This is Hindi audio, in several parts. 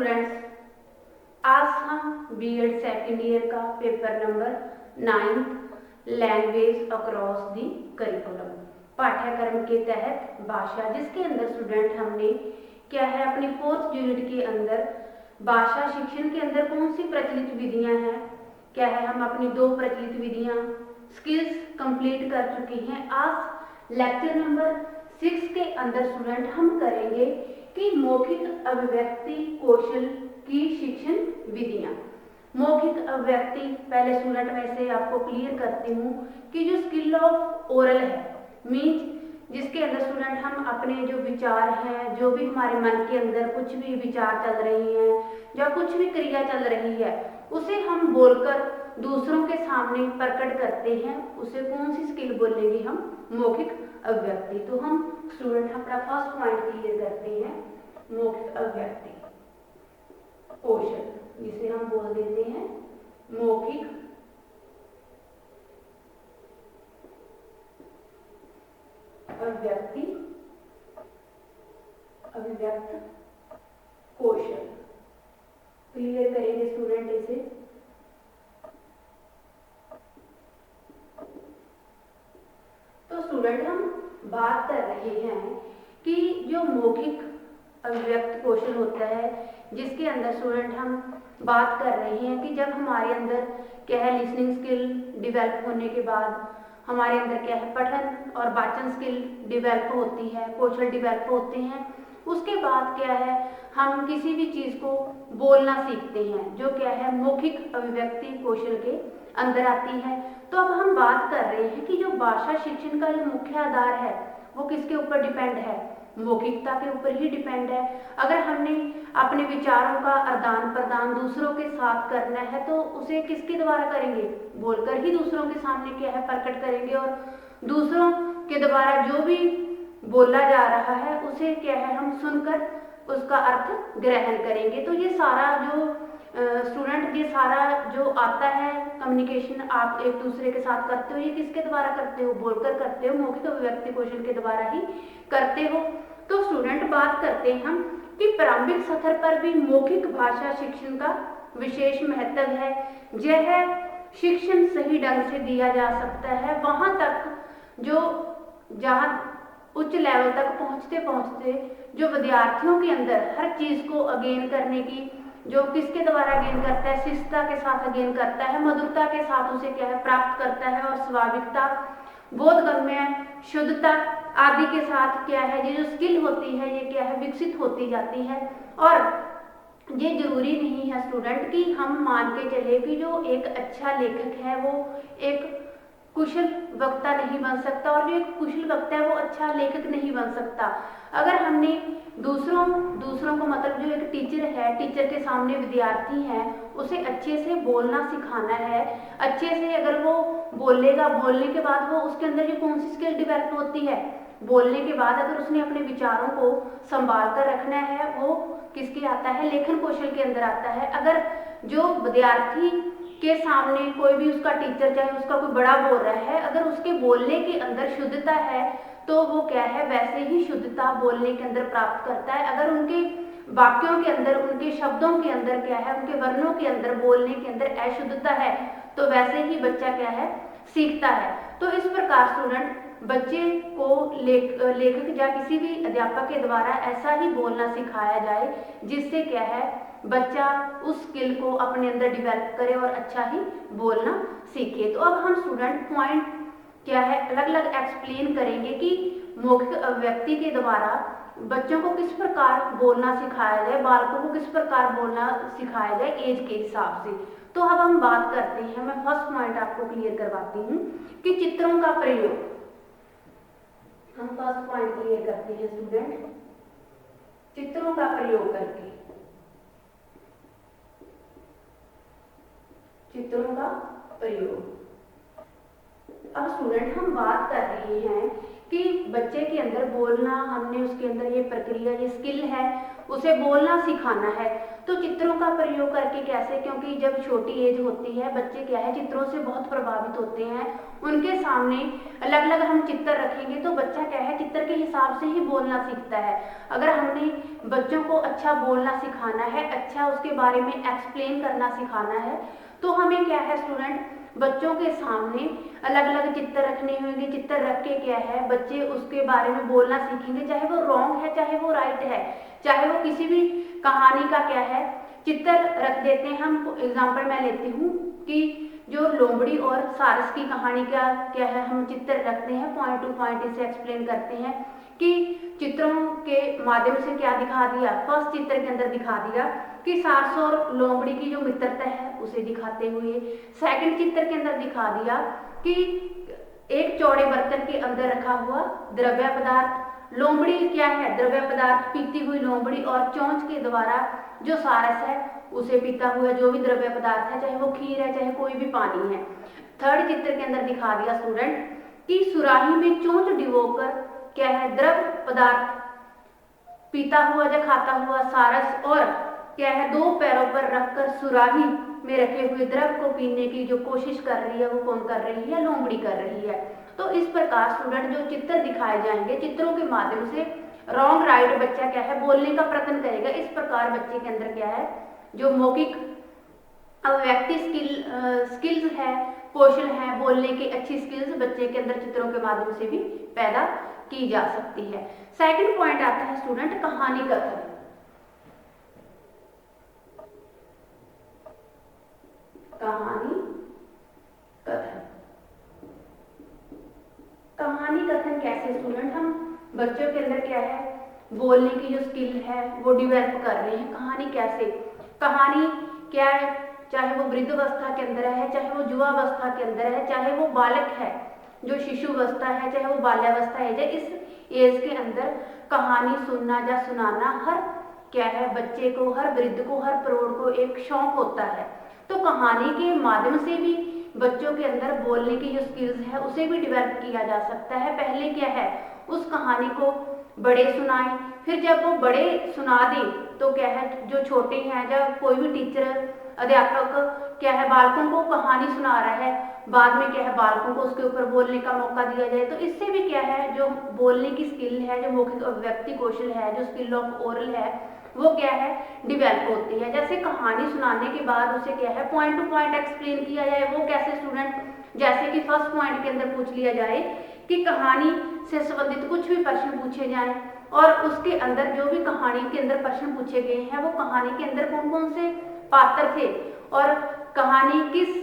स्टूडेंट्स, आज हम बीएड सेकेंड ईयर का paper number 9 language across the curriculum पाठ्यक्रम के तहत भाषा, जिसके अंदर स्टूडेंट हमने क्या है अपनी 4th यूनिट के अंदर भाषा शिक्षण के अंदर कौन सी प्रचलित विधियां हैं, क्या है हम अपनी 2 प्रचलित विधियां स्किल्स कंप्लीट कर चुके हैं। आज लेक्चर नंबर 6 के अंदर स्टूडेंट हम करेंगे कि मौखिक अभिव्यक्ति कौशल की शिक्षण विधियां। मौखिक अभिव्यक्ति पहले स्टूडेंट वैसे आपको क्लियर करती हूँ कि जो स्किल ऑफ ओरल है मीन्स जिसके अंदर स्टूडेंट हम अपने जो विचार हैं, जो भी हमारे मन के अंदर कुछ भी विचार चल रही हैं या कुछ भी क्रिया चल रही है उसे हम बोलकर दूसरों के सामने प्रकट करते हैं, उसे कौन सी स्किल बोलेंगे हम? मौखिक अभिव्यक्ति। तो हम स्टूडेंट अपना फर्स्ट पॉइंट क्लियर करते हैं, मौखिक अभिव्यक्ति कौशल, जिसे हम बोल देते हैं मौखिक अभिव्यक्ति अभिव्यक्त कौशल। क्लियर करेंगे स्टूडेंट इसे। तो स्टूडेंट हम बात कर रहे हैं कि जो मौखिक अभिव्यक्त कौशल होता है, जिसके अंदर स्टूडेंट हम बात कर रहे हैं कि जब हमारे अंदर क्या है लिसनिंग स्किल डिवेल्प होने के बाद हमारे अंदर क्या है पठन और वाचन स्किल डिवेल्प होती है, कौशल डिवेल्प होते हैं, उसके बाद क्या है हम किसी भी चीज को बोलना सीखते हैं, जो क्या है मौखिक अभिव्यक्ति कौशल के अंदर आती है। तो अब हम बात कर रहे हैं कि जो भाषा शिक्षण का जो मुख्य आधार है वो किसके ऊपर डिपेंड है? मौखिकता के ऊपर ही डिपेंड है। अगर हमने अपने विचारों का आदान प्रदान दूसरों के साथ करना है तो उसे किसके द्वारा करेंगे? बोलकर ही दूसरों के सामने क्या है प्रकट करेंगे, और दूसरों के द्वारा जो भी बोला जा रहा है उसे क्या है हम सुनकर उसका अर्थ ग्रहण करेंगे। तो ये सारा जो स्टूडेंट ये सारा जो आता है कम्युनिकेशन आप एक दूसरे के साथ करते हो, ये किसके द्वारा करते हो? बोलकर करते हो, मौखिक अभिव्यक्ति कौशल के द्वारा ही करते हो। तो स्टूडेंट बात करते हैं हम कि प्रारंभिक स्तर पर भी मौखिक भाषा शिक्षण का विशेष महत्व है। यह शिक्षण सही ढंग से दिया जा सकता है वहां तक जो जहां उच्च लेवल तक पहुंचते पहुंचते जो विद्यार्थियों के अंदर हर चीज को अगेन करने की जो किसके द्वारा अगेन करता है? शिष्टता के साथ अगेन करता है, मधुरता के साथ उसे क्या है प्राप्त करता है, और स्वाभाविकता, बोधगम्य, शुद्धता आदि के साथ क्या है ये जो स्किल होती है ये क्या है विकसित होती जाती है। और ये जरूरी नहीं है स्टूडेंट कि हम मान के चले कि जो एक अच्छा लेखक है वो एक कुशल वक्ता नहीं बन सकता, और जो एक कुशल वक्ता है वो अच्छा लेखक नहीं बन सकता। अगर हमने दूसरों को मतलब जो एक टीचर है, टीचर के सामने विद्यार्थी है, उसे अच्छे से बोलना सिखाना है, अच्छे से अगर वो बोलेगा, बोलने के बाद वो उसके अंदर जो कौन सी स्किल डेवलप होती है? बोलने के बाद अगर उसने अपने विचारों को संभाल कर रखना है वो किसके आता है? लेखन कौशल के अंदर आता है। अगर जो विद्यार्थी के सामने कोई भी उसका टीचर चाहे उसका कोई बड़ा बोल रहा है, अगर उसके बोलने के अंदर शुद्धता है तो वो क्या है वैसे ही शुद्धता बोलने के अंदर प्राप्त करता है। अगर उनके वाक्यों के अंदर, उनके शब्दों के अंदर क्या है, उनके वर्णों के अंदर, बोलने के अंदर अशुद्धता है तो वैसे ही बच्चा क्या है सीखता है। तो इस प्रकार स्टूडेंट बच्चे को लेखक या किसी भी अध्यापक के द्वारा ऐसा ही बोलना सिखाया जाए जिससे क्या है बच्चा उस स्किल को अपने अंदर डेवलप करे और अच्छा ही बोलना सीखे। तो अब हम स्टूडेंट पॉइंट क्या है अलग अलग एक्सप्लेन करेंगे कि मौखिक अभिव्यक्ति के द्वारा बच्चों को किस प्रकार बोलना सिखाया जाए, बालकों को किस प्रकार बोलना सिखाया जाए एज के हिसाब से। तो अब हम बात करते हैं, मैं फर्स्ट पॉइंट आपको क्लियर करवाती हूँ कि चित्रों का प्रयोग। हम फर्स्ट पॉइंट क्लियर करते हैं स्टूडेंट, चित्रों का प्रयोग करके, चित्रों का प्रयोग। अब स्टूडेंट हम बात कर रहे हैं कि बच्चे के अंदर बोलना, हमने उसके अंदर ये प्रक्रिया ये स्किल है उसे बोलना सिखाना है। तो चित्रों का प्रयोग करके कैसे, क्योंकि जब छोटी एज होती है बच्चे क्या है चित्रों से बहुत प्रभावित होते हैं, उनके सामने अलग अलग हम चित्र रखेंगे तो बच्चा क्या है चित्र के हिसाब से ही बोलना सीखता है। अगर हमने बच्चों को अच्छा बोलना सिखाना है, अच्छा उसके बारे में एक्सप्लेन करना सिखाना है, तो हमें क्या है स्टूडेंट बच्चों के सामने अलग अलग चित्र रखने होंगे। चित्र रख के क्या है बच्चे उसके बारे में बोलना सीखेंगे, चाहे वो रॉन्ग है चाहे वो राइट है, चाहे वो किसी भी कहानी का क्या है चित्र रख देते हैं। हम एग्जाम्पल मैं लेती हूँ कि जो लोमड़ी और सारस की कहानी का क्या है हम चित्र रखते हैं, पॉइंट टू पॉइंट इसे एक्सप्लेन करते हैं कि चित्रों के माध्यम से क्या दिखा दिया। फर्स्ट चित्र के अंदर दिखा दिया कि सारस और लोमड़ी की जो मित्रता है उसे दिखाते हुए, सेकंड चित्र के अंदर दिखा दिया कि एक चौड़े बर्तन के अंदर रखा हुआ द्रव्य पदार्थ, लोमड़ी क्या है द्रव्य पदार्थ पीती हुई लोमड़ी, और चोंच के द्वारा जो सारस है उसे पीता हुआ जो भी द्रव्य पदार्थ है, चाहे वो खीर है चाहे कोई भी पानी है। थर्ड चित्र के अंदर दिखा दिया स्टूडेंट कि सुराही में चोंच डिबोकर क्या है द्रव पदार्थ पीता हुआ या खाता हुआ सारस, और क्या है दो पैरों पर रखकर सुराही में रखे हुए द्रव को पीने की जो कोशिश कर रही है वो कौन कर रही है, लोमड़ी कर रही है। तो इस प्रकार स्टूडेंट जो चित्र दिखाए जाएंगे चित्रों के माध्यम से रॉन्ग राइट बच्चा क्या है बोलने का प्रयत्न करेगा। इस प्रकार बच्चे के अंदर क्या है जो मौखिक अभिव्यक्ति स्किल्स है, कौशल है, बोलने की अच्छी स्किल्स बच्चे के अंदर चित्रों के माध्यम से भी पैदा की जा सकती है। सेकंड पॉइंट आता है स्टूडेंट कहानी कथन। कहानी कथन, कहानी कथन कैसे स्टूडेंट हम बच्चों के अंदर क्या है बोलने की जो स्किल है वो डेवलप कर रहे हैं। कहानी कैसे, कहानी क्या है, चाहे वो वृद्धावस्था के अंदर है, चाहे वो युवावस्था के अंदर है, चाहे वो बालक है जो शिशुवस्था है, चाहे वो बाल्यावस्था है, इस एज के अंदर कहानी सुनना या सुनाना हर क्या है बच्चे को, हर वृद्ध को, हर प्रौढ़ को एक शौक होता है। तो कहानी के माध्यम से भी बच्चों के अंदर बोलने की जो स्किल्स है उसे भी डेवलप किया जा सकता है। पहले क्या है उस कहानी को बड़े सुनाएं, फिर जब वो बड़े सुना दें तो क्या है जो छोटे हैं, जब कोई भी टीचर अध्यापक क्या है बालकों को कहानी सुना रहा है, बाद में क्या है बालकों को उसके ऊपर बोलने का मौका दिया जाए, तो इससे भी क्या है जो बोलने की स्किल है, जो मौखिक अभिव्यक्ति कौशल है, जो स्किल ऑफ ओरल है वो क्या है डेवलप होती है। जैसे कहानी सुनाने के बाद उसे क्या है पॉइंट टू पॉइंट एक्सप्लेन किया जाए, वो कैसे स्टूडेंट, जैसे कि फर्स्ट पॉइंट के अंदर पूछ लिया जाए कि कहानी से संबंधित कुछ भी प्रश्न पूछे जाएं और उसके अंदर जो भी कहानी के अंदर प्रश्न पूछे गए हैं वो कहानी के अंदर कौन कौन से पात्र थे और कहानी किस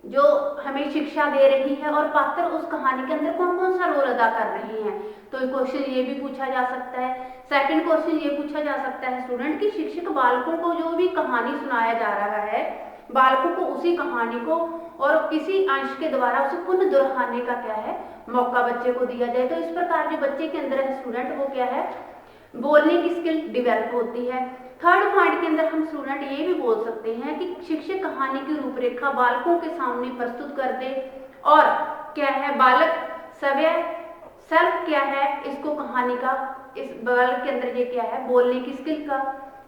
जो हमें शिक्षा दे रही है और पात्र उस कहानी के अंदर कौन कौन सा रोल अदा कर रहे हैं। तो क्वेश्चन ये भी पूछा जा सकता है। सेकंड क्वेश्चन ये पूछा जा सकता है स्टूडेंट कि शिक्षक बालकों को जो भी कहानी सुनाया जा रहा है बालकों को उसी कहानी को और किसी अंश के द्वारा उसे पुनः दोहराने का क्या है मौका बच्चे को दिया जाए। तो इस प्रकार जो बच्चे के अंदर है स्टूडेंट वो क्या है बोलने की स्किल डेवलप होती है। थर्ड पॉइंट के अंदर हम स्टूडेंट ये भी बोल सकते हैं कि शिक्षक कहानी की रूपरेखा बालकों के सामने प्रस्तुत कर दे और क्या है बालक सवय सेल्फ क्या है इसको कहानी का इस बालक के अंदर ये क्या है बोलने की स्किल का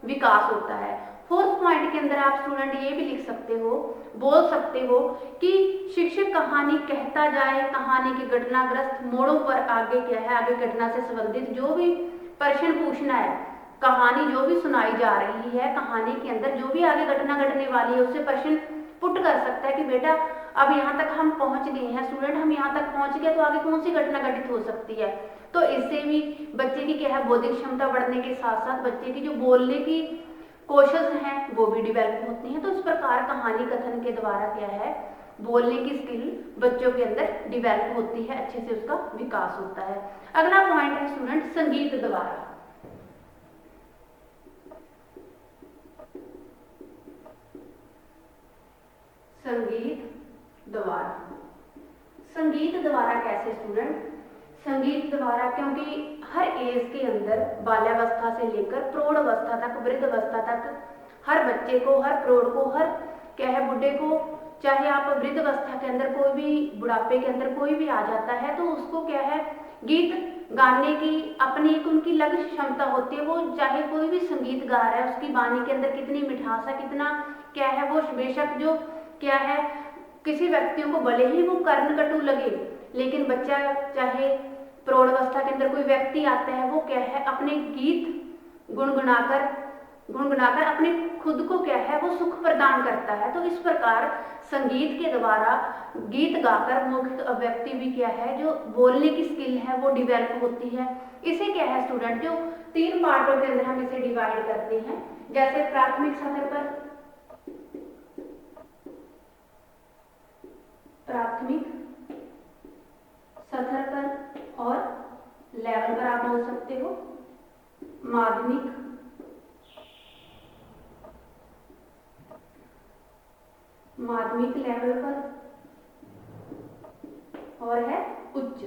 विकास होता है। फोर्थ पॉइंट के अंदर आप स्टूडेंट ये भी लिख सकते हो, बोल सकते हो कि शिक्षक कहानी कहता जाए, कहानी के घटनाग्रस्त मोड़ों पर आगे क्या है आगे घटना से संबंधित जो भी प्रश्न पूछना है, कहानी जो भी सुनाई जा रही है कहानी के अंदर जो भी आगे घटना घटने वाली है उससे प्रश्न पुट कर सकता है कि बेटा अब यहाँ तक हम पहुंच गए हैं स्टूडेंट, हम यहाँ तक पहुंच गए तो आगे कौन सी घटना घटित हो सकती है। तो इससे भी बच्चे की क्या है बौद्धिक क्षमता बढ़ने के साथ साथ बच्चे की जो बोलने की कौशल हैं वो भी डेवलप होती हैं। तो इस प्रकार कहानी कथन के द्वारा क्या है बोलने की स्किल बच्चों के अंदर डेवलप होती है, अच्छे से उसका विकास होता है। अगला पॉइंट है स्टूडेंट संगीत द्वारा। संगीत द्वारा, संगीत द्वारा कैसे स्टूडेंट, संगीत द्वारा क्योंकि हर एज के अंदर बाल्यावस्था से लेकर प्रौढ़ अवस्था तक वृद्धावस्था तक हर बच्चे को हर प्रौढ़ को हर क्या है बुढ़े को, चाहे आप वृद्धावस्था के अंदर कोई भी बुढ़ापे के अंदर कोई भी आ जाता है तो उसको क्या है गीत गाने की अपनी एक उनकी लक्ष्य क्षमता होती है। वो चाहे कोई भी संगीत गा रहा है, उसकी वाणी के अंदर कितनी मिठास है, कितना क्या है, वो बेशक जो क्या है, किसी व्यक्तियों को भले ही वो कर्णकटु लगे, लेकिन बच्चा चाहे प्रौढ़ावस्था के अंदर कोई व्यक्ति आता है, वो क्या है अपने गीत गुनगुनाकर अपने खुद को क्या है वो सुख प्रदान करता है। तो इस प्रकार संगीत के द्वारा गीत गाकर मौखिक अभिव्यक्ति भी क्या है, जो बोलने की स्किल है वो डेवलप होती है। इसे क्या है स्टूडेंट, जो 3 पार्टों के अंदर हम इसे डिवाइड करते हैं, जैसे प्राथमिक स्तर पर और लेवल पर आप बोल सकते हो, माध्यमिक लेवल पर, और है उच्च।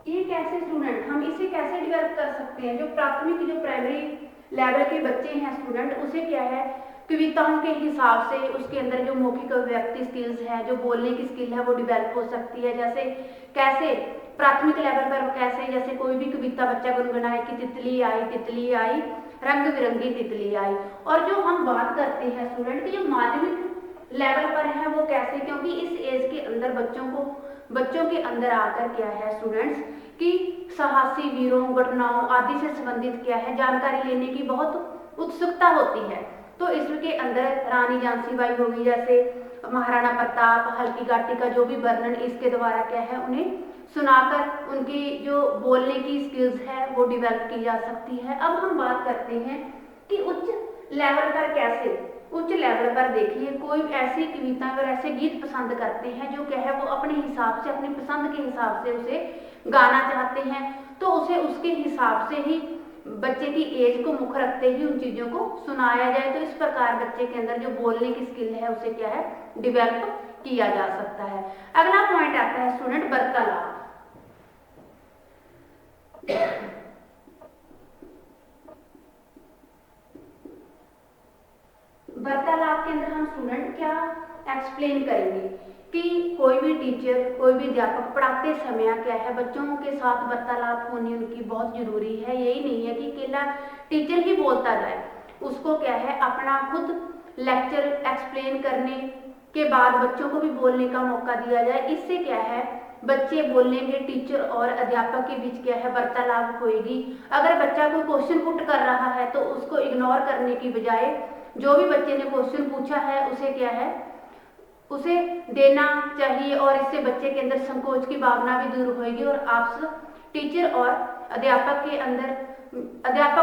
ये कैसे स्टूडेंट, हम इसे कैसे डेवलप कर सकते हैं? जो प्राथमिक जो प्राइमरी लेवल के बच्चे हैं स्टूडेंट, उसे क्या है कविताओं के हिसाब से उसके अंदर जो मौखिक अभिव्यक्ति स्किल्स है, जो बोलने की स्किल है वो डेवलप हो सकती है। जैसे कैसे प्राथमिक लेवल पर कैसे, जैसे कोई भी कविता बच्चा गुनगुनाए कि तितली आई रंग बिरंगी तितली आई। और जो हम बात करते हैं स्टूडेंट की जो माध्यमिक लेवल पर है वो कैसे, क्योंकि इस एज के अंदर बच्चों के अंदर आकर क्या है स्टूडेंट्स की साहसी वीरों घटनाओं आदि से संबंधित क्या है जानकारी लेने की बहुत उत्सुकता होती है। तो इसके अंदर रानी झांसी बाई होगी, जैसे महाराणा प्रताप, हल्की घाटी का जो भी वर्णन इसके द्वारा क्या है उन्हें सुनाकर उनकी जो बोलने की स्किल्स है वो डेवलप की जा सकती है। अब हम बात करते हैं कि उच्च लेवल पर कैसे। उच्च लेवल पर देखिए कोई ऐसी कविता और ऐसे गीत पसंद करते हैं जो क्या है वो अपने हिसाब से, अपनी पसंद के हिसाब से उसे गाना चाहते हैं, तो उसे उसके हिसाब से ही बच्चे की एज को मुख्य रखते ही उन चीजों को सुनाया जाए। तो इस प्रकार बच्चे के अंदर जो बोलने की स्किल है उसे क्या है डेवलप किया जा सकता है। अगला पॉइंट आता है स्टूडेंट वार्तालाप। वार्तालाप के अंदर हम स्टूडेंट क्या एक्सप्लेन करेंगे कि कोई भी टीचर, कोई भी अध्यापक पढ़ाते समय क्या है बच्चों के साथ वार्तालाप होनी उनकी बहुत जरूरी है। यही नहीं है कि अकेला टीचर ही बोलता जाए, उसको क्या है अपना खुद लेक्चर एक्सप्लेन करने के बाद बच्चों को भी बोलने का मौका दिया जाए। इससे क्या है बच्चे बोलेंगे, टीचर और अध्यापक के बीच क्या है वार्तालाप होगी। अगर बच्चा कोई क्वेश्चन पुट कर रहा है तो उसको इग्नोर करने की बजाय जो भी बच्चे ने क्वेश्चन पूछा है उसे क्या है उसे देना चाहिए, और इससे बच्चे के अंदर संकोच की भावना भी दूर होगी और आपस टीचर और अध्यापक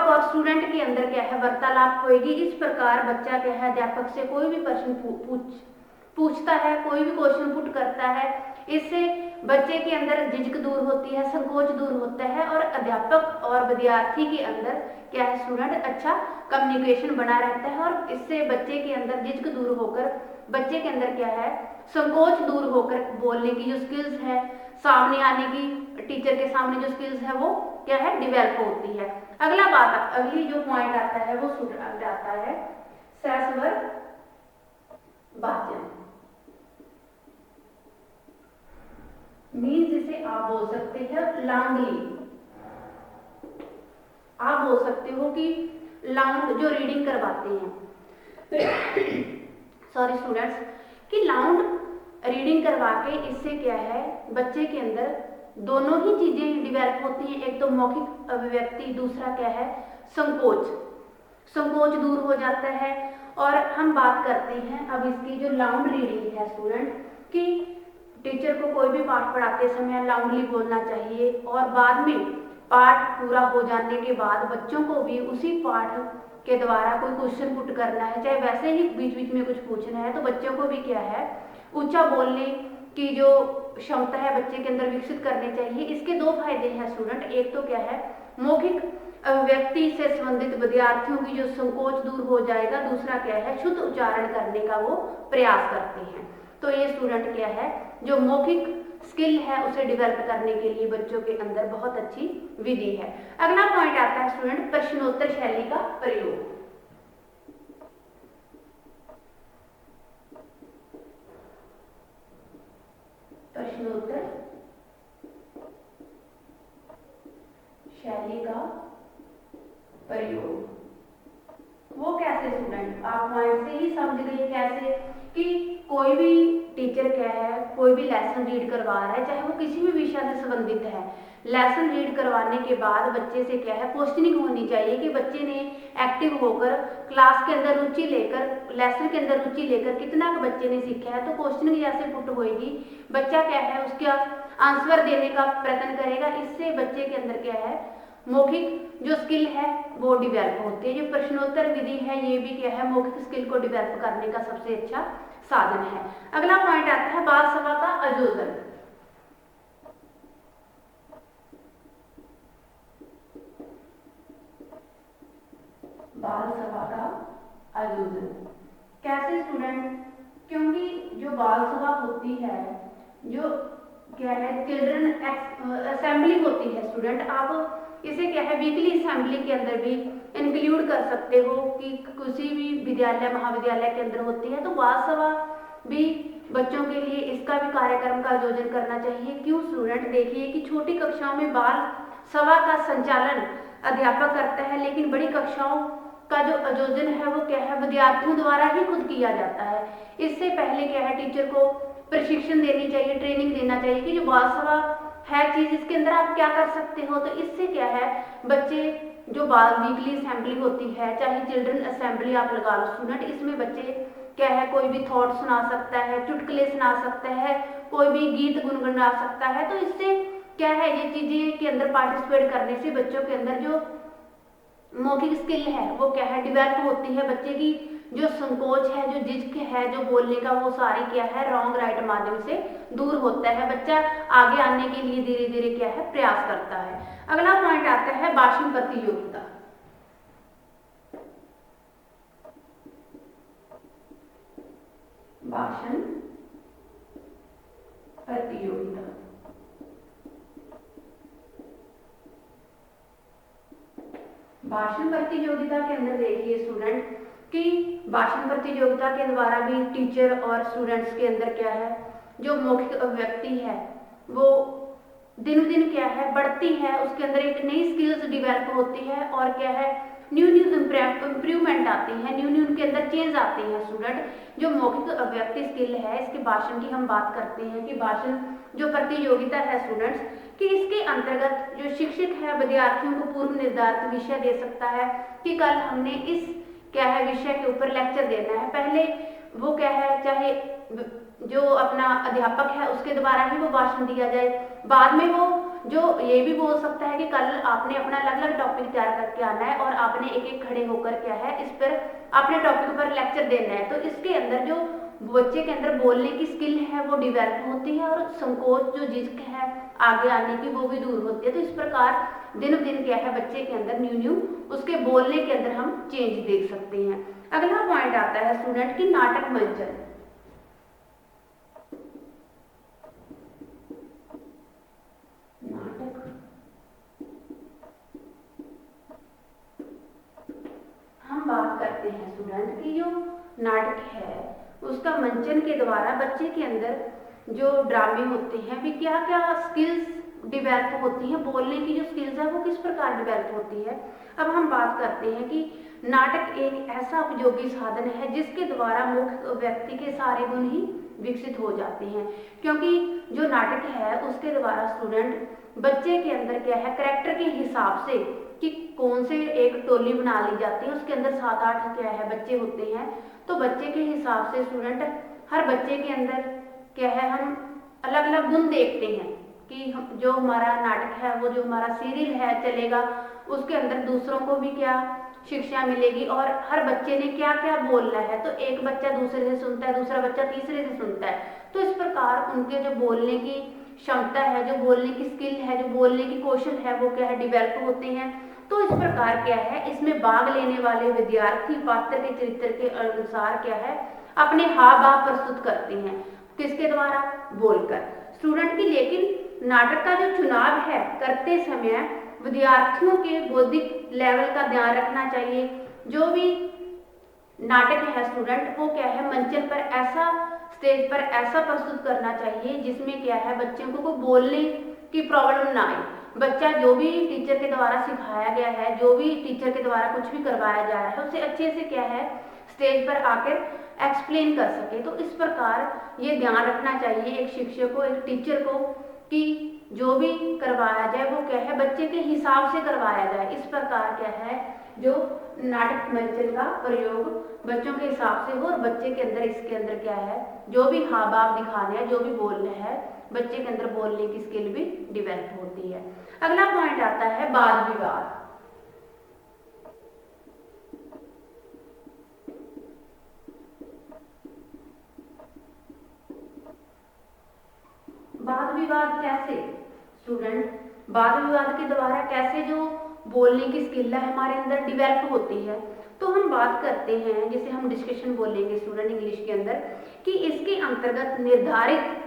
और स्टूडेंट के अंदर क्या है वार्तालाप होगी। इस प्रकार बच्चा क्या है अध्यापक से कोई भी प्रश्न पूछता है, कोई भी क्वेश्चन पुट करता है, इससे बच्चे के अंदर झिझक दूर होती है, संकोच दूर होता है और अध्यापक और विद्यार्थी के अंदर क्या है स्टूडेंट अच्छा कम्युनिकेशन बना रहता है। और इससे बच्चे के अंदर झिझक दूर होकर बच्चे के अंदर क्या है संकोच दूर होकर बोलने की जो स्किल्स है, सामने आने की टीचर के सामने जो स्किल्स है वो क्या है डेवलप होती है। अगली जो पॉइंट आता है वो आता है सहस्वर वाचन। मीन्स जिसे आप बोल सकते हैं लाउंडली, आप बोल सकते हो कि लाउंड जो रीडिंग करवाते हैं सॉरी स्टूडेंट्स, कि लाउंड रीडिंग करवा के इससे क्या है बच्चे के अंदर दोनों ही चीजें डेवलप होती हैं। एक तो मौखिक अभिव्यक्ति, दूसरा क्या है संकोच दूर हो जाता है। और हम बात करते हैं अब इसकी जो लाउंड रीडिंग है स्टूडेंट कि टीचर को कोई भी पाठ पढ़ाते समय लाउंडली बोलना चाहिए, और बाद में पाठ पूरा हो जाने के बाद बच्चों को भी उसी पाठ के द्वारा कोई क्वेश्चन पुट करना है, चाहे वैसे ही बीच बीच में कुछ पूछना है, तो बच्चों को भी क्या है ऊंचा बोलने की जो क्षमता है बच्चे के अंदर विकसित करनी चाहिए। इसके 2 फायदे हैं स्टूडेंट, एक तो क्या है मौखिक अभिव्यक्ति से संबंधित विद्यार्थियों की जो संकोच दूर हो जाएगा, दूसरा क्या है शुद्ध उच्चारण करने का वो प्रयास करते हैं। तो ये स्टूडेंट क्या है जो मौखिक स्किल है उसे डेवलप करने के लिए बच्चों के अंदर बहुत अच्छी विधि है। अगला पॉइंट आता है स्टूडेंट प्रश्नोत्तर शैली का प्रयोग। प्रश्नोत्तर शैली का प्रयोग। वो कैसे स्टूडेंट, आप पॉइंट से ही समझ गए कैसे कि कोई भी टीचर क्या है, कोई भी लेसन रीड करवा रहा है, चाहे वो किसी भी विषय से संबंधित है, लेसन रीड करवाने के बाद बच्चे से क्या है क्वेश्चनिंग होनी चाहिए कि बच्चे ने एक्टिव होकर क्लास के अंदर रुचि लेकर, लेसन के अंदर रुचि लेकर कितना बच्चे ने सीखा है। तो क्वेश्चनिंग जैसे पुट होएगी, बच्चा क्या है उसका आंसर देने का प्रयत्न करेगा। इससे बच्चे के अंदर क्या है मौखिक जो स्किल है वो डिवेल्प होती है। जो प्रश्नोत्तर विधि है ये भी क्या है मौखिक स्किल को डिवेल्प करने का सबसे अच्छा साधन है। अगला पॉइंट आता है बाल सभा का आयोजन। बाल सभा का आयोजन कैसे स्टूडेंट, क्योंकि जो बाल सभा होती है, जो क्या है चिल्ड्रन असेंबली होती है स्टूडेंट, आप इसे क्या है वीकली असेंबली के अंदर भी इंक्लूड कर सकते हो कि किसी भी विद्यालय महाविद्यालय के अंदर होती है। तो बाल सभा भी बच्चों के लिए इसका भी कार्यक्रम का आयोजन करना चाहिए। क्यों स्टूडेंट, देखिए कि छोटी कक्षाओं में बाल सभा का संचालन अध्यापक करता है, लेकिन बड़ी कक्षाओं का जो आयोजन है वो क्या है विद्यार्थियों द्वारा ही खुद किया जाता है। इससे पहले क्या है टीचर को प्रशिक्षण देनी चाहिए, ट्रेनिंग देना चाहिए कि जो बाल सभा है चीज इसके अंदर आप क्या कर सकते हो। तो इससे क्या है बच्चे जो बाल वीकली असेंबली होती है, चाहे चिल्ड्रन असेंबली आप लगा लो स्टूडेंट, इसमें बच्चे क्या है कोई भी थॉट सुना सकता है, चुटकुले सुना सकता है, कोई भी गीत गुनगुना सकता है। तो इससे क्या है ये चीजें के अंदर पार्टिसिपेट करने से बच्चों के अंदर जो मौखिक स्किल है वो क्या है डिवेल्प होती है। बच्चे की जो संकोच है, जो झिझक है, जो बोलने का, वो सारी क्या है रॉन्ग राइट माध्यम से दूर होता है। बच्चा आगे आने के लिए धीरे धीरे क्या है प्रयास करता है। अगला पॉइंट आता है भाषण प्रतियोगिता। भाषण प्रतियोगिता भाषण प्रतियोगिता के अंदर देखिए स्टूडेंट कि भाषण प्रतियोगिता के द्वारा भी टीचर और स्टूडेंट्स के अंदर क्या है जो मौखिक अभिव्यक्ति है वो दिन दिन क्या है बढ़ती है, उसके अंदर एक नई स्किल्स डिवेल्प होती है और क्या है न्यू इम्प्रूवमेंट आती है, न्यू उनके अंदर चेंज आते हैं स्टूडेंट। जो मौखिक अभिव्यक्ति स्किल है इसके भाषण की हम बात करते हैं कि भाषण जो प्रतियोगिता है स्टूडेंट्स कि इसके अंतर्गत जो शिक्षक है विद्यार्थियों को पूर्व निर्धारित विषय दे सकता है कि कल हमने इस क्या है विषय के ऊपर लेक्चर देना है। पहले वो क्या है चाहे जो अपना अध्यापक है उसके द्वारा ही वो भाषण दिया जाए, बाद में वो जो ये भी बोल सकता है कि कल आपने अपना अलग अलग टॉपिक तैयार करके आना है और आपने एक एक खड़े होकर क्या है इस पर अपने टॉपिक पर लेक्चर देना है। तो इसके अंदर जो बच्चे के अंदर बोलने की स्किल है वो डिवेल्प होती है और संकोच जो झिझक है आगे आने की वो भी दूर होती है। तो इस प्रकार दिन दिन क्या है बच्चे के अंदर न्यू उसके बोलने के अंदर हम चेंज देख सकते हैं। अगला पॉइंट आता है स्टूडेंट की नाटक मंचन। हम बात करते हैं स्टूडेंट की जो नाटक है उसका मंचन के द्वारा बच्चे के अंदर जो ड्रामे होते हैं भी क्या क्या स्किल्स डिवेल्प होती हैं, बोलने की जो स्किल्स है वो किस प्रकार डिवेल्प होती है। अब हम बात करते हैं कि नाटक एक ऐसा उपयोगी साधन है जिसके द्वारा मुख्य व्यक्ति के सारे गुण ही विकसित हो जाते हैं, क्योंकि जो नाटक है उसके द्वारा स्टूडेंट बच्चे के अंदर क्या है करैक्टर के हिसाब से कि कौन से एक टोली बना ली जाती है, उसके अंदर 7-8 क्या है बच्चे होते हैं। तो बच्चे के हिसाब से स्टूडेंट हर बच्चे के अंदर क्या है हम अलग अलग गुण देखते हैं कि जो हमारा नाटक है वो जो हमारा सीरियल है चलेगा उसके अंदर दूसरों को भी क्या शिक्षा मिलेगी और हर बच्चे ने क्या क्या बोलना है। तो एक बच्चा दूसरे से सुनता है, दूसरा बच्चा तीसरे से सुनता है। तो इस प्रकार उनके जो बोलने की क्षमता है, जो बोलने की स्किल है, जो बोलने की कौशल है वो क्या है डिवेल्प होते हैं। तो इस प्रकार क्या है इसमें भाग लेने वाले विद्यार्थी पात्र के चरित्र के अनुसार क्या है अपने हाव भाव प्रस्तुत करते हैं, किसके द्वारा बोलकर स्टूडेंट की। लेकिन नाटक का जो चुनाव है करते समय विद्यार्थियों के बौद्धिक लेवल का ध्यान रखना चाहिए। जो भी नाटक है स्टूडेंट वो क्या है मंचन पर ऐसा स्टेज पर ऐसा प्रस्तुत करना चाहिए जिसमें क्या है बच्चों को कोई बोलने की प्रॉब्लम ना आए। बच्चा जो भी टीचर के द्वारा सिखाया गया है, जो भी टीचर के द्वारा कुछ भी करवाया जा रहा है, उसे अच्छे से क्या है स्टेज पर आकर एक्सप्लेन कर सके। तो इस प्रकार ये ध्यान रखना चाहिए एक शिक्षक को, एक टीचर को, कि जो भी करवाया जाए वो क्या है बच्चे के हिसाब से करवाया जाए। इस प्रकार क्या है जो नाटक मंचन का प्रयोग बच्चों के हिसाब से हो और बच्चे के अंदर इसके अंदर क्या है जो भी हाव भाव दिखाने हैं, जो भी बोलने हैं, बच्चे के अंदर बोलने की स्किल भी डेवलप होती है। अगला पॉइंट आता है वाद विवाद। वाद विवाद कैसे स्टूडेंट, वाद विवाद के द्वारा कैसे जो बोलने की स्किल है हमारे अंदर डेवलप होती है। तो हम बात करते हैं, जैसे हम डिस्कशन बोलेंगे स्टूडेंट इंग्लिश के अंदर, कि इसके अंतर्गत निर्धारित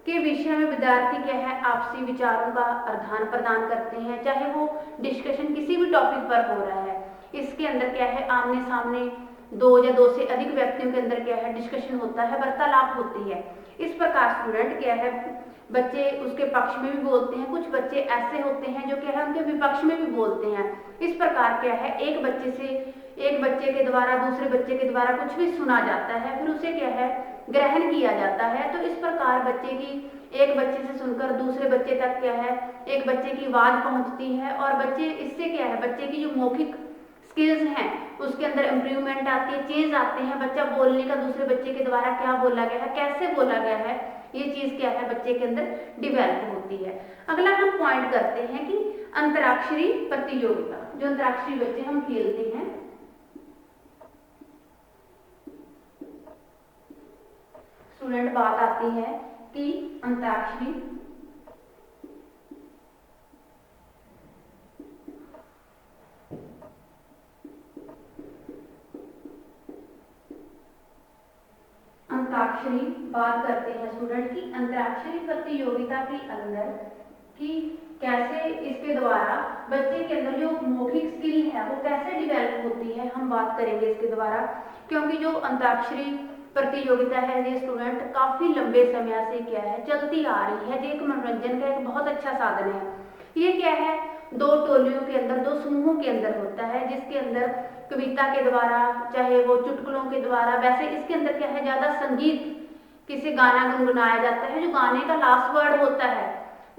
के विषय में विद्यार्थी क्या है आपसी विचारों का आदान प्रदान करते हैं, चाहे वो डिस्कशन किसी भी टॉपिक पर हो रहा है। इसके अंदर क्या है आमने सामने दो या दो से अधिक व्यक्तियों के अंदर क्या है डिस्कशन होता है, वार्तालाप होती है। इस प्रकार स्टूडेंट क्या है बच्चे उसके पक्ष में भी बोलते हैं, कुछ बच्चे ऐसे होते हैं जो क्या है उनके विपक्ष में भी बोलते हैं। इस प्रकार क्या है एक बच्चे के द्वारा दूसरे बच्चे के द्वारा कुछ भी सुना जाता है, फिर उसे क्या है ग्रहण किया जाता है। तो इस प्रकार बच्चे की एक बच्चे से सुनकर दूसरे बच्चे तक क्या है एक बच्चे की आवाज पहुंचती है, और बच्चे इससे क्या है बच्चे की जो मौखिक स्किल्स हैं उसके अंदर इम्प्रूवमेंट आती है, चेंज आते हैं। बच्चा बोलने का दूसरे बच्चे के द्वारा क्या बोला गया है, कैसे बोला गया है, ये चीज क्या है बच्चे के अंदर डेवलप होती है। अगला हम पॉइंट करते हैं कि अंतराक्षरी प्रतियोगिता, जो अंतराक्षरी बच्चे हम खेलते हैं। स्टूडेंट बात आती है कि अंतराक्षरी अंतराक्षरी बात करते हैं स्टूडेंट की अंतराक्षरी प्रतियोगिता के अंदर कि कैसे इसके द्वारा बच्चे के अंदर जो मौखिक स्किल है वो कैसे डेवलप होती है, हम बात करेंगे इसके द्वारा। क्योंकि जो अंतराक्षरी प्रतियोगिता है ये स्टूडेंट काफी लंबे समय से क्या है चलती आ रही है, ये एक मनोरंजन का एक बहुत अच्छा साधन है। ये क्या है दो टोलियों के अंदर, दो समूहों के अंदर होता है, जिसके अंदर कविता के द्वारा चाहे वो चुटकुलों के द्वारा, वैसे इसके अंदर क्या है ज्यादा संगीत किसी गाना गुनगुनाया जाता है, जो गाने का लास्ट वर्ड होता है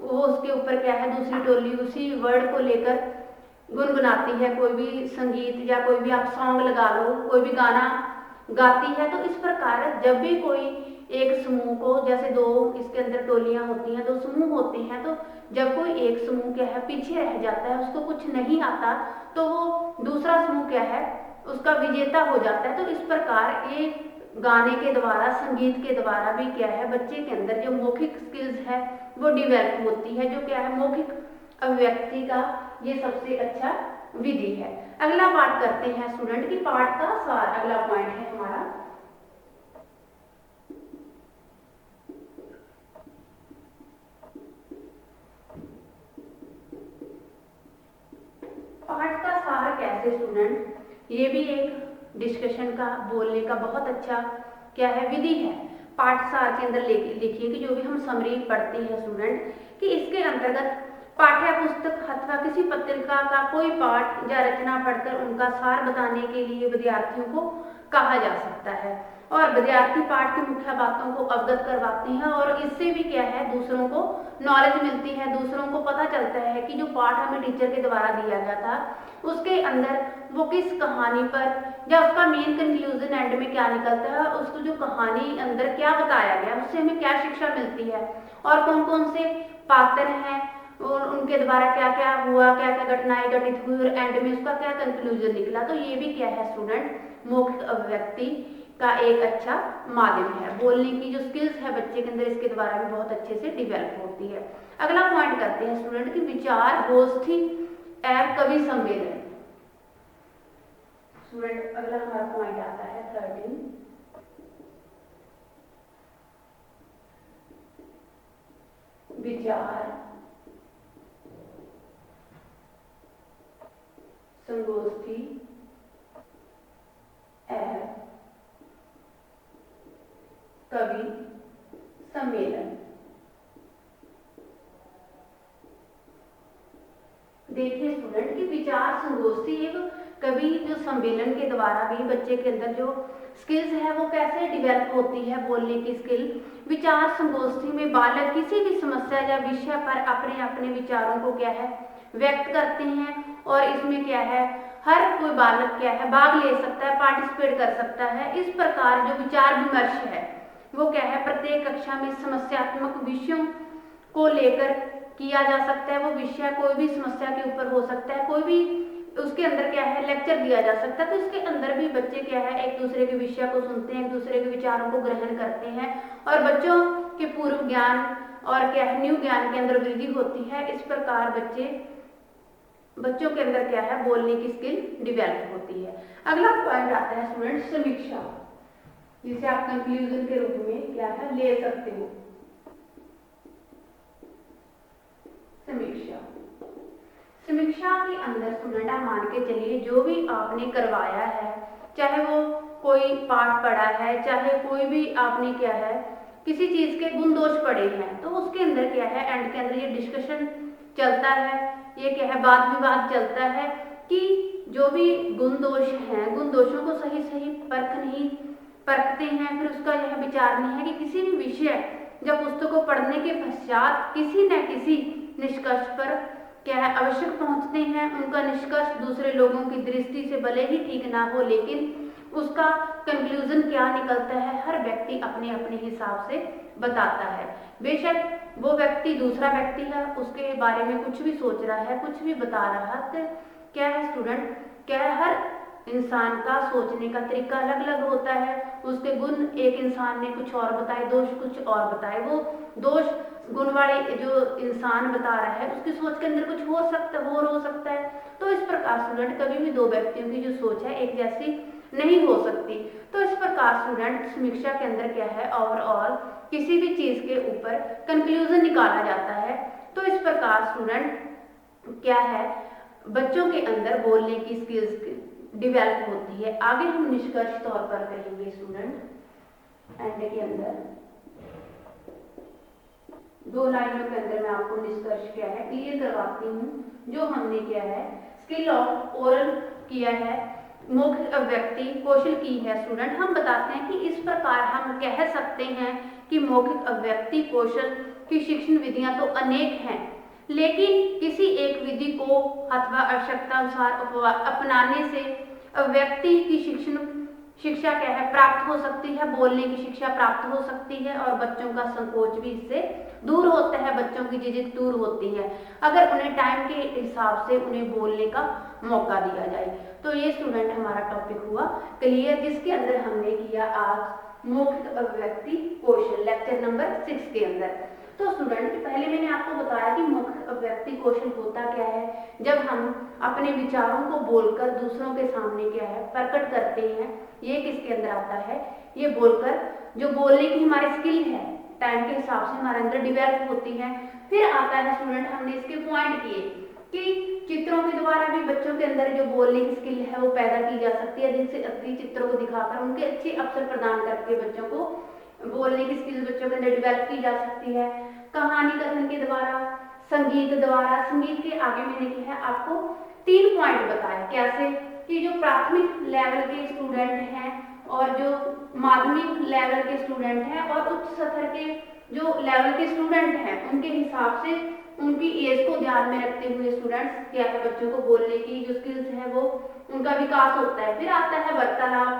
वो उसके ऊपर क्या है दूसरी टोली उसी वर्ड को लेकर गुनगुनाती है। कोई भी संगीत या कोई भी आप सॉन्ग लगा लो, कोई भी गाना गाती है। तो इस प्रकार जब भी कोई एक समूह को, जैसे दो इसके अंदर टोलियां होती हैं, दो समूह होते हैं, तो जब कोई एक समूह क्या है पीछे रह जाता है, उसको कुछ नहीं आता, तो वो दूसरा समूह क्या है उसका विजेता हो जाता है। तो इस प्रकार एक गाने के द्वारा, संगीत के द्वारा भी क्या है बच्चे के अंदर जो मौखिक स्किल्स है वो डेवलप होती है, जो क्या है मौखिक अभिव्यक्ति का ये सबसे अच्छा विधि है। अगला पाठ करते हैं स्टूडेंट की पाठ का सार, अगला पॉइंट है हमारा पाठ का सार कैसे स्टूडेंट, ये भी एक डिस्कशन का बोलने का बहुत अच्छा क्या है विधि है। पाठ सार के अंदर लिखिए कि जो भी हम समरी पढ़ते हैं स्टूडेंट कि इसके अंतर्गत पाठ्य पुस्तक अथवा किसी पत्रिका का कोई पाठ या रचना पढ़कर उनका सार बताने के लिए विद्यार्थियों को कहा जा सकता है, और विद्यार्थी पाठ की मुख्य बातों को अवगत करवाते हैं, और इससे भी क्या है दूसरों को नॉलेज मिलती है, दूसरों को पता चलता है कि जो पाठ हमें टीचर के द्वारा दिया गया था उसके अंदर वो किस कहानी पर या उसका मेन कंक्लूजन एंड में क्या निकलता है, उसको जो कहानी अंदर क्या बताया गया उससे हमें क्या शिक्षा मिलती है, और कौन कौन से पात्र हैं और उनके द्वारा क्या क्या हुआ, क्या क्या घटनाएं घटित हुई, और एंड में उसका क्या कंक्लूजन निकला। तो ये भी क्या है स्टूडेंट मौखिक अभिव्यक्ति का एक अच्छा माध्यम है। बोलने की जो स्किल्स है बच्चे के अंदर इसके द्वारा भी बहुत अच्छे से डेवलप होती है। अगला पॉइंट करते हैं स्टूडेंट की विचार गोष्ठी एवं कवि सम्मेलन। स्टूडेंट अगला हमारा पॉइंट आता है 13 विचार संगोष्ठी एवं कवि स्टूडेंट की विचार संगोष्ठी एवं कवि जो सम्मेलन के द्वारा भी बच्चे के अंदर जो स्किल्स है वो कैसे डेवलप होती है, बोलने की स्किल। विचार संगोष्ठी में बालक किसी भी समस्या या विषय पर अपने अपने विचारों को क्या है व्यक्त करते हैं, और इसमें क्या है हर कोई बालक क्या है भाग ले सकता है, पार्टिसिपेट कर सकता है। इस प्रकार जो विचार विमर्श है वो क्या है प्रत्येक कक्षा में समस्यात्मक विषयों को लेकर किया जा सकता है। वो विषय कोई भी समस्या के ऊपर हो सकता है, कोई भी उसके अंदर क्या है लेक्चर दिया जा सकता है। तो इसके अंदर भी बच्चे क्या है एक दूसरे के विषय को सुनते हैं, एक दूसरे के विचारों को ग्रहण करते हैं, और बच्चों के पूर्व ज्ञान और क्या है न्यू ज्ञान के अंदर वृद्धि होती है। इस प्रकार बच्चों के अंदर क्या है बोलने की स्किल डेवलप होती है। अगला पॉइंट आता है स्टूडेंट समीक्षा, जिसे आप कंक्लूजन के रूप में क्या है ले सकते हो। समीक्षा के अंदर स्टूडेंट आप मान के चलिए जो भी आपने करवाया है, चाहे वो कोई पाठ पढ़ा है, चाहे कोई भी आपने क्या है किसी चीज के गुण दोष पढ़े हैं, तो उसके अंदर क्या है एंड के अंदर ये डिस्कशन चलता है, ये क्या है वाद विवाद चलता है कि जो भी गुण दोष हैं, गुण दोषों को सही सही परखते हैं। फिर उसका यह विचार नहीं है कि किसी भी विषय जब पुस्तक को पढ़ने के पश्चात किसी न किसी निष्कर्ष पर क्या है आवश्यक पहुंचते हैं। उनका निष्कर्ष दूसरे लोगों की दृष्टि से भले ही ठीक ना हो, लेकिन उसका कंक्लूजन क्या निकलता है हर व्यक्ति अपने अपने हिसाब से बताता है। बेशक वो व्यक्ति दूसरा व्यक्ति है, उसके बारे में कुछ भी सोच रहा है, कुछ भी बता रहा है, तो क्या है स्टूडेंट क्या है हर इंसान का सोचने का तरीका अलग अलग होता है। उसके गुण एक इंसान ने कुछ और बताए, दोष कुछ और बताए। वो दोष गुण वाले जो इंसान बता रहा है उसकी सोच के अंदर कुछ हो सकता है। तो इस प्रकार स्टूडेंट कभी भी दो व्यक्तियों की जो सोच है एक जैसी नहीं हो सकती। तो इस प्रकार स्टूडेंट समीक्षा के अंदर क्या है ओवरऑल किसी भी चीज के ऊपर कंक्लूजन निकाला जाता है। तो इस प्रकार स्टूडेंट क्या है बच्चों के अंदर बोलने की स्किल्स डेवलप होती है। आगे हम निष्कर्ष तौर पर कहेंगे स्टूडेंट एंड के अंदर 2 लाइनों के अंदर मैं आपको निष्कर्ष क्या है क्लियर करवाती हूँ। जो हमने क्या है स्किल ऑफ ओरल किया है, मौखिक अभिव्यक्ति कौशल की है स्टूडेंट। हम बताते हैं कि इस प्रकार हम कह सकते हैं कि मौखिक अभिव्यक्ति कौशल की शिक्षण विधियां तो अनेक हैं, लेकिन किसी एक विधि को अथवा आवश्यकता अनुसार अपनाने से अभिव्यक्ति की शिक्षा क्या है प्राप्त हो सकती है, बोलने की शिक्षा प्राप्त हो सकती है, और बच्चों का संकोच भी इससे दूर होता है, बच्चों की झिझक दूर होती है अगर उन्हें टाइम के हिसाब से उन्हें बोलने का मौका दिया जाए। तो ये स्टूडेंट हमारा टॉपिक हुआ क्लियर, जिसके अंदर हमने किया आज मौखिक अभिव्यक्ति कौशल लेक्चर नंबर 6 के अंदर। तो स्टूडेंट पहले मैंने आपको बताया कि मौखिक अभिव्यक्ति कौशल होता क्या है, जब हम अपने विचारों को बोलकर दूसरों के सामने क्या है प्रकट करते हैं। ये किसके अंदर आता है, ये बोलकर जो बोलने की हमारी स्किल है टाइम के हिसाब से हमारे अंदर डेवलप होती है। फिर आता है स्टूडेंट हमने इसके पॉइंट किए कि चित्रों के द्वारा भी बच्चों के अंदर जो बोलने की स्किल है वो पैदा की जा सकती है, जिनसे असली चित्रों को दिखाकर उनके अच्छे अवसर प्रदान करके बच्चों को बोलने की स्किल बच्चों के अंदर डेवलप की जा सकती है। कहानी कथन के द्वारा, संगीत द्वारा, संगीत के आगे मैंने क्या है आपको 3 पॉइंट बताए कैसे कि जो प्राथमिक लेवल के स्टूडेंट हैं और जो माध्यमिक लेवल के स्टूडेंट हैं और उच्च स्तर के जो लेवल के स्टूडेंट हैं उनके हिसाब से उनकी एज को ध्यान में रखते हुए स्टूडेंट्स क्या है बच्चों को बोलने की जो स्किल्स है वो उनका विकास होता है। फिर आता है वार्तालाप,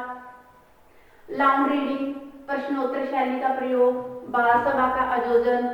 लाउंड रीडिंग, प्रश्नोत्तर शैली का प्रयोग, बाल सभा का आयोजन,